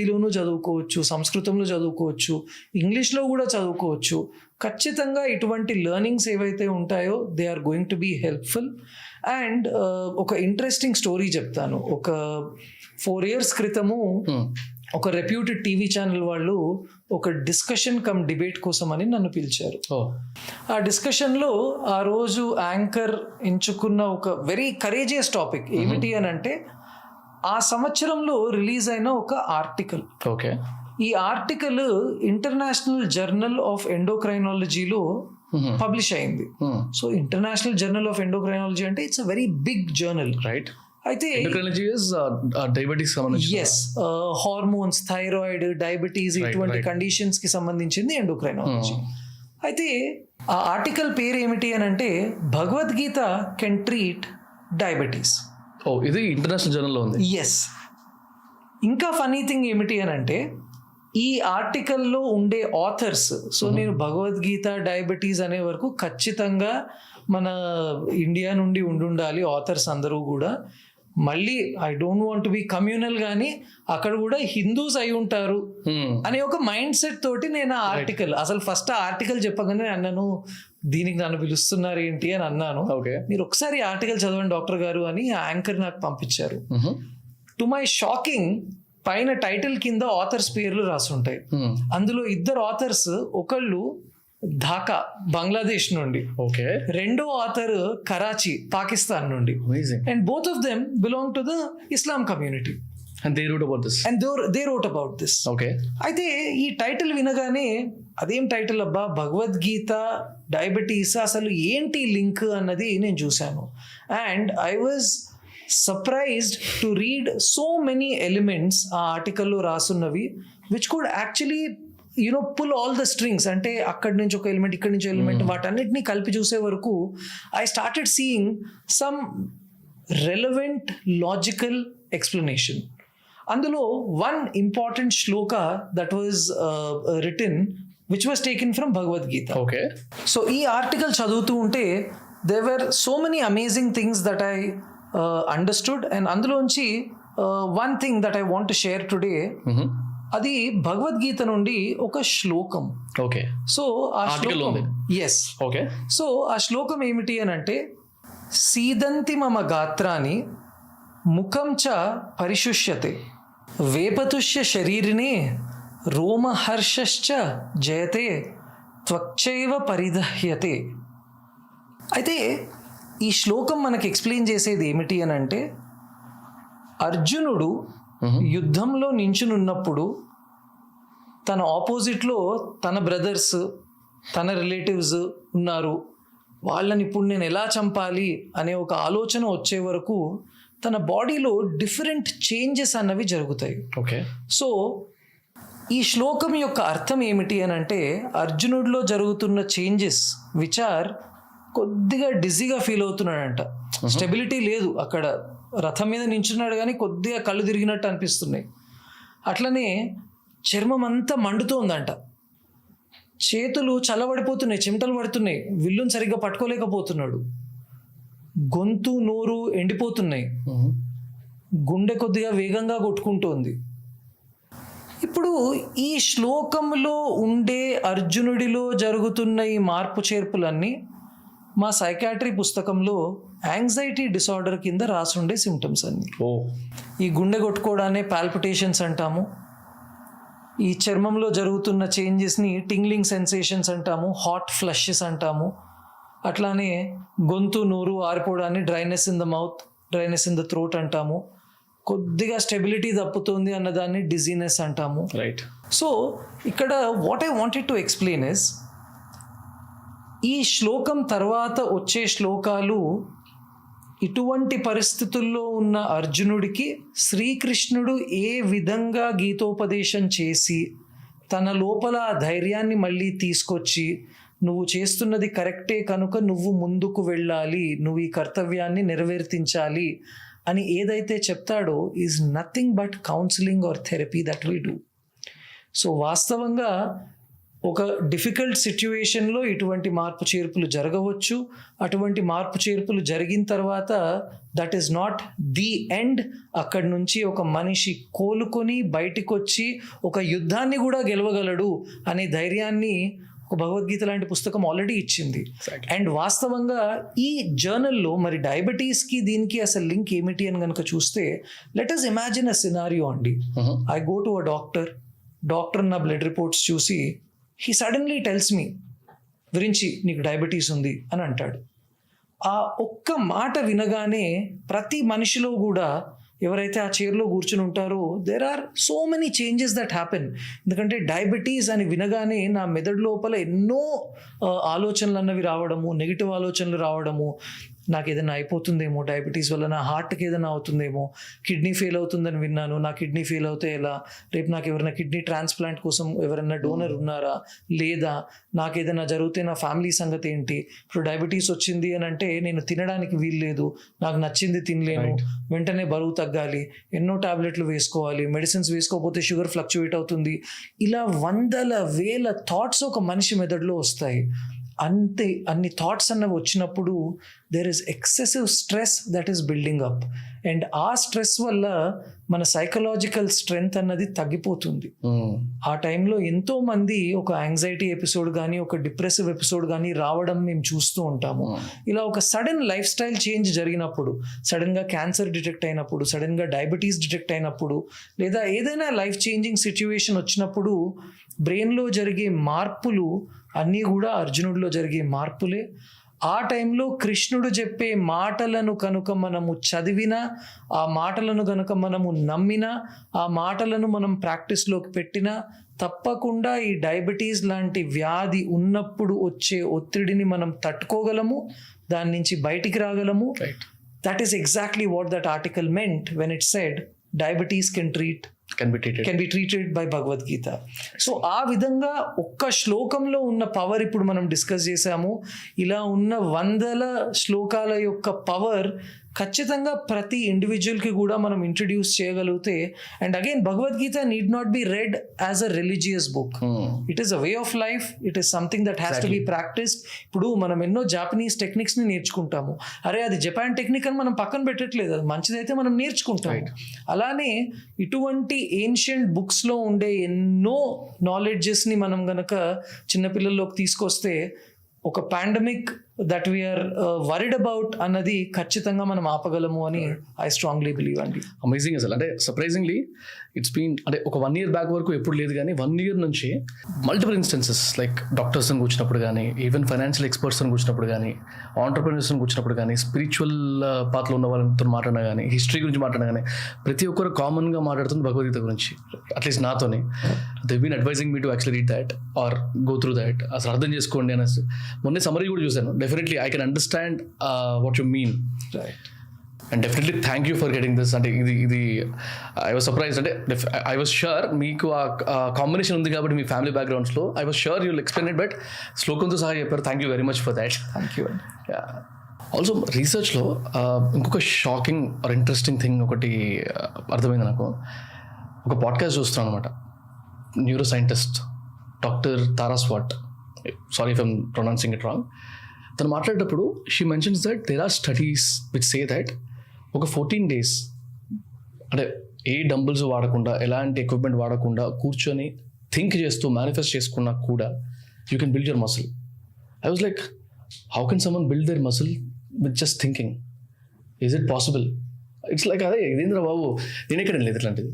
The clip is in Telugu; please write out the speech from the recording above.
హిందీలోనూ చదువుకోవచ్చు, సంస్కృతంలో చదువుకోవచ్చు, ఇంగ్లీష్లో కూడా చదువుకోవచ్చు. ఖచ్చితంగా ఇటువంటి లెర్నింగ్స్ ఏవైతే ఉంటాయో they are going to be helpful. And ఒక ఇంట్రెస్టింగ్ స్టోరీ చెప్తాను. ఒక 4 years క్రితము ఒక రెప్యూటెడ్ టీవీ ఛానల్ వాళ్ళు ఒక డిస్కషన్ కమ్ డిబేట్ కోసం అని నన్ను పిలిచారు. ఆ డిస్కషన్లో ఆ రోజు యాంకర్ ఎంచుకున్న ఒక వెరీ కరేజియస్ టాపిక్ ఏమిటి అని అంటే, ఆ సంవత్సరంలో రిలీజ్ అయిన ఒక ఆర్టికల్. ఓకే. ఈ ఆర్టికల్ ఇంటర్నేషనల్ జర్నల్ ఆఫ్ ఎండోక్రైనాలజీలో పబ్లిష్ అయింది. So International journal of Endocrinology అంటే it's a very big journal, right? అయితే diabetes, yes, hormones, thyroid, diabetes ఇటువంటి కండిషన్స్ కి సంబంధించింది ఎండోక్రైనాలజీ. అయితే ఆ ఆర్టికల్ పేరు ఏమిటి అని అంటే, భగవద్గీత కెన్ ట్రీట్ డయాబెటీస్. ఇది ఇంటర్నేషనల్ జర్నల్లో ఉంది. ఎస్. ఇంకా ఫనీ థింగ్ ఏమిటి అని అంటే, ఈ ఆర్టికల్లో ఉండే ఆథర్స్, సో నేను భగవద్గీత డయాబెటీస్ అనే వరకు ఖచ్చితంగా మన ఇండియా నుండి ఉండాలి ఆథర్స్ అందరూ కూడా. మళ్ళీ I don't want be communal, కానీ అక్కడ కూడా హిందూస్ అయి ఉంటారు అనే ఒక మైండ్ సెట్ తోటి నేను ఆ ఆర్టికల్, అసలు ఫస్ట్ ఆర్టికల్ చెప్పగానే అన్నాను, దీనికి నన్ను పిలుస్తున్నారు ఏంటి అని అన్నాను. మీరు ఒకసారి ఆర్టికల్ చదవండి డాక్టర్ గారు అని యాంకర్ నాకు పంపించారు. టు మై షాకింగ్, పైన టైటిల్ కింద ఆథర్స్ పేర్లు రాసుంటాయి. అందులో 2 authors, ఒకళ్ళు ఢాకా బంగ్లాదేశ్ నుండి, ఓకే, రెండో ఆథర్ కరాచీ పాకిస్తాన్ నుండి. And both of them belong to the Islam community. And they wrote about this. They wrote about this. Okay. అయితే ఈ టైటిల్ వినగానే అదేం టైటిల్ అబ్బా, భగవద్గీత డయాబెటీస్, అసలు ఏంటి లింక్ అన్నది నేను చూశాను. And I was surprised to read so many elements ఆ ఆర్టికల్లో రాసున్నవి, which could actually pull all the strings. అంటే అక్కడి నుంచి ఒక ఎలిమెంట్, ఇక్కడి నుంచి ఎలిమెంట్, వాటన్నిటిని కలిపి చూసే వరకు I started seeing some relevant logical explanation. అందులో one important shloka that was written which was taken from Bhagavad Gita. Okay. So ఈ ఆర్టికల్ చదువుతూ ఉంటే there were so many amazing things that I understood. And అందులోంచి one thing that I want to share today, అది భగవద్గీత నుండి ఒక శ్లోకం. ఓకే. సో ఆ శ్లోకం, ఎస్, ఓకే, సో ఆ శ్లోకం ఏమిటి అని అంటే, సీదంతి మమ గాత్రాని ముఖం చ పరిశుష్యతే వేపతుష్య శరీరినే రోమహర్షశ్చ జయతే త్వక్చైవ పరిదహ్యతే. అయితే ఈ శ్లోకం మనకి ఎక్స్ప్లెయిన్ చేసేది ఏమిటి అని అంటే, అర్జునుడు యుద్ధంలో నించునున్నప్పుడు తన ఆపోజిట్లో తన బ్రదర్స్, తన రిలేటివ్స్ ఉన్నారు, వాళ్ళని ఇప్పుడు నేను ఎలా చంపాలి అనే ఒక ఆలోచన వచ్చే వరకు తన బాడీలో డిఫరెంట్ చేంజెస్ అన్నవి జరుగుతాయి. ఓకే. సో ఈ శ్లోకం యొక్క అర్థం ఏమిటి అని అంటే, అర్జునుడిలో జరుగుతున్న చేంజెస్ విచ్ ఆర్, కొద్దిగా డిజీగా ఫీల్ అవుతున్నాడంట, స్టెబిలిటీ లేదు, అక్కడ రథం మీద నించున్నాడు కానీ కొద్దిగా కళ్ళు తిరిగినట్టు అనిపిస్తున్నాయి. అట్లనే చర్మం అంతా మండుతోందంట, చేతులు చల్లబడిపోతున్నాయి, చెమటలు పడుతున్నాయి, విల్లును సరిగ్గా పట్టుకోలేకపోతున్నాడు, గొంతు నోరు ఎండిపోతున్నాయి, గుండె కొద్దిగా వేగంగా కొట్టుకుంటోంది. ఇప్పుడు ఈ శ్లోకంలో ఉండే అర్జునుడిలో జరుగుతున్న ఈ మార్పు చేర్పులన్నీ మా సైకాట్రీ పుస్తకంలో యాంగ్జైటీ డిసార్డర్ కింద రాసుండే సిమ్టమ్స్ అన్ని. ఈ గుండె కొట్టుకోవడాన్ని పాల్పిటేషన్స్ అంటాము, ఈ చర్మంలో జరుగుతున్న చేంజెస్ని టింగ్లింగ్ సెన్సేషన్స్ అంటాము, హాట్ ఫ్లషెస్ అంటాము, అట్లానే గొంతు నోరు ఆరిపోవడాన్ని dryness in the mouth, dryness in the throat అంటాము, కొద్దిగా స్టెబిలిటీ తప్పుతోంది అన్నదాన్ని డిజీనెస్ అంటాము. రైట్. సో ఇక్కడ what I wanted to explain is, ఈ శ్లోకం తర్వాత వచ్చే శ్లోకాలు ఇటువంటి పరిస్థితుల్లో ఉన్న అర్జునుడికి శ్రీకృష్ణుడు ఏ విధంగా గీతోపదేశం చేసి తన లోపల ఆ ధైర్యాన్ని మళ్ళీ తీసుకొచ్చి, నువ్వు చేస్తున్నది కరెక్టే కనుక నువ్వు ముందుకు వెళ్ళాలి, నువ్వు ఈ కర్తవ్యాన్ని నెరవేర్తించాలి అని ఏదైతే చెప్తాడో is nothing but counselling or therapy that we do. So వాస్తవంగా ఒక డిఫికల్ట్ సిచ్యువేషన్లో ఇటువంటి మార్పు చేర్పులు జరగవచ్చు. అటువంటి మార్పు చేర్పులు జరిగిన తర్వాత that is not the end. అక్కడి నుంచి ఒక మనిషి కోలుకొని బయటికి వచ్చి ఒక యుద్ధాన్ని కూడా గెలవగలడు అనే ధైర్యాన్ని ఒక భగవద్గీత లాంటి పుస్తకం ఆల్రెడీ ఇచ్చింది. అండ్ వాస్తవంగా ఈ జర్నల్లో మరి డయాబెటీస్కి దీనికి అసలు లింక్ ఏమిటి అని కనుక చూస్తే, let us imagine a scenario అండి. I go to a doctor నా బ్లడ్ రిపోర్ట్స్ చూసి హీ సడన్లీ టెల్స్ మీ గురించి నీకు డయాబెటీస్ ఉంది అని అంటాడు. ఆ ఒక్క మాట వినగానే ప్రతి మనిషిలో కూడా ఎవరైతే ఆ చైర్లో కూర్చుని ఉంటారో there are so many changes that happen. ఎందుకంటే డయాబెటీస్ అని వినగానే నా మెదడు లోపల ఎన్నో ఆలోచనలు అన్నవి రావడము, నెగిటివ్ ఆలోచనలు రావడము, నాకు ఏదైనా అయిపోతుందేమో డయాబెటీస్ వల్ల, నా హార్ట్కి ఏదైనా అవుతుందేమో, కిడ్నీ ఫెయిల్ అవుతుందని విన్నాను, నా కిడ్నీ ఫెయిల్ అవుతే ఎలా, రేపు నాకు ఎవరైనా కిడ్నీ ట్రాన్స్ప్లాంట్ కోసం ఎవరైనా డోనర్ ఉన్నారా లేదా, నాకు ఏదైనా జరిగితే నా ఫ్యామిలీ సంగతి ఏంటి, ఇప్పుడు డయాబెటీస్ వచ్చింది అని అంటే నేను తినడానికి వీల్లేదు, నాకు నచ్చింది తినలేను, వెంటనే బరువు తగ్గాలి, ఎన్నో టాబ్లెట్లు వేసుకోవాలి, మెడిసిన్స్ వేసుకోకపోతే షుగర్ ఫ్లక్చువేట్ అవుతుంది. ఇలా వందల వేల థాట్స్ ఒక మనిషి మెదడులో వస్తాయి. అన్ని థాట్స్ అన్నవి వచ్చినప్పుడు there is excessive stress that is building up. And ఆ స్ట్రెస్ వల్ల మన సైకలాజికల్ స్ట్రెంగ్త్ అన్నది తగ్గిపోతుంది. ఆ టైంలో ఎంతో మంది ఒక యాంగ్జైటీ ఎపిసోడ్ కానీ ఒక డిప్రెసివ్ ఎపిసోడ్ కానీ రావడం మేము చూస్తూ ఉంటాము. ఇలా ఒక సడన్ లైఫ్ స్టైల్ చేంజ్ జరిగినప్పుడు, సడన్గా క్యాన్సర్ డిటెక్ట్ అయినప్పుడు, సడన్గా డయాబెటీస్ డిటెక్ట్ అయినప్పుడు, లేదా ఏదైనా లైఫ్ చేంజింగ్ సిచ్యువేషన్ వచ్చినప్పుడు బ్రెయిన్లో జరిగే మార్పులు అన్నీ కూడా అర్జునుడిలో జరిగే మార్పులే. ఆ టైంలో కృష్ణుడు చెప్పే మాటలను కనుక మనము చదివినా, ఆ మాటలను కనుక మనము నమ్మినా, ఆ మాటలను మనం ప్రాక్టీస్లోకి పెట్టినా తప్పకుండా ఈ డయాబెటీస్ లాంటి వ్యాధి ఉన్నప్పుడు వచ్చే ఒత్తిడిని మనం తట్టుకోగలము, దాని నుంచి బయటికి రాగలము. That is exactly what that article meant when it said diabetes can be treated by Bhagavad Gita. So ఆ విధంగా ఒక్క శ్లోకంలో ఉన్న పవర్ ఇప్పుడు మనం డిస్కస్ చేసాము. ఇలా ఉన్న వందల శ్లోకాల యొక్క పవర్ ఖచ్చితంగా ప్రతి ఇండివిజువల్కి కూడా మనం ఇంట్రడ్యూస్ చేయగలిగితే, and again Bhagavad Gita need not be read as a religious book. It is a way of life, it is something that has to be practised. ఇప్పుడు మనం ఎన్నో జాపనీస్ టెక్నిక్స్ని నేర్చుకుంటాము, అరే అది జపాన్ టెక్నిక్ అని మనం పక్కన పెట్టట్లేదు, అది మంచిదైతే మనం నేర్చుకుంటాము. అలానే ఇటువంటి ఏన్షియంట్ బుక్స్లో ఉండే ఎన్నో నాలెడ్జెస్ని మనం గనక చిన్నపిల్లల్లోకి తీసుకొస్తే ఒక pandemic that we are worried about అన్నది ఖచ్చితంగా మనం ఆపగలము అని ఐ స్ట్రాంగ్లీ బిలీవ్ అండి. అమేజింగ్ అసలు. అంటే సర్ప్రైజింగ్లీ ఇట్స్ బీన్ అంటే ఒక 1 year బ్యాక్ వరకు ఎప్పుడు లేదు, కానీ 1 year నుంచి మల్టిపుల్ ఇన్స్టెన్సెస్ లైక్ డాక్టర్స్ అని కూర్చున్నప్పుడు కానీ, ఈవెన్ ఫైనాన్షియల్ ఎక్స్పర్ట్స్ అని కూర్చున్నప్పుడు కానీ, ఆంటర్ప్రెన్యూర్స్ అని కూర్చున్నప్పుడు కానీ, స్పిరిచువల్ పాత్రలో ఉన్న వాళ్ళతో మాట్లాడినా కానీ, హిస్టరీ గురించి మాట్లాడినా కానీ, ప్రతి ఒక్కరు కామన్గా మాట్లాడుతుంది భగవద్గీత గురించి. అట్లీస్ట్ నాతోనే they been advising me to actually read that or go through that, అసలు అర్థం చేసుకోండి అనేసి. మొన్న సమ్మరీ కూడా చూశాను. Definitely I can understand what you mean. And definitely thank you for getting this. అంటే ఇది ఐ వాజ్ సర్ప్రైజ్. అంటే ఐ వాజ్ ష్యూర్ మీకు ఆ కాంబినేషన్ ఉంది కాబట్టి మీ ఫ్యామిలీ బ్యాక్గ్రౌండ్స్లో I was sure you will explain it, but శ్లోకంతో సహా చెప్పారు. Thank you very much for that. Thank you. Also రీసెర్చ్లో ఇంకొక షాకింగ్ ఆర్ ఇంట్రెస్టింగ్ థింగ్ ఒకటి అర్థమైంది నాకు. ఒక పాడ్కాస్ట్ చూస్తున్నాను అనమాట. Neuroscientist doctor Tara Swart, sorry if I'm pronouncing it wrong, తను మాట్లాడేటప్పుడు she mentions that there are studies which say that ఒక 14 days అంటే ఏ డంబుల్స్ వాడకుండా, ఎలాంటి ఎక్విప్మెంట్ వాడకుండా కూర్చొని థింక్ చేస్తూ మేనిఫెస్ట్ చేసుకున్నా కూడా you can build your muscle. I was like, how can someone build there muscle with just thinking? Is it possible? It's like అదే ఇదేంద్ర బాబు, నేను ఎక్కడ లేదు ఇట్లాంటిది.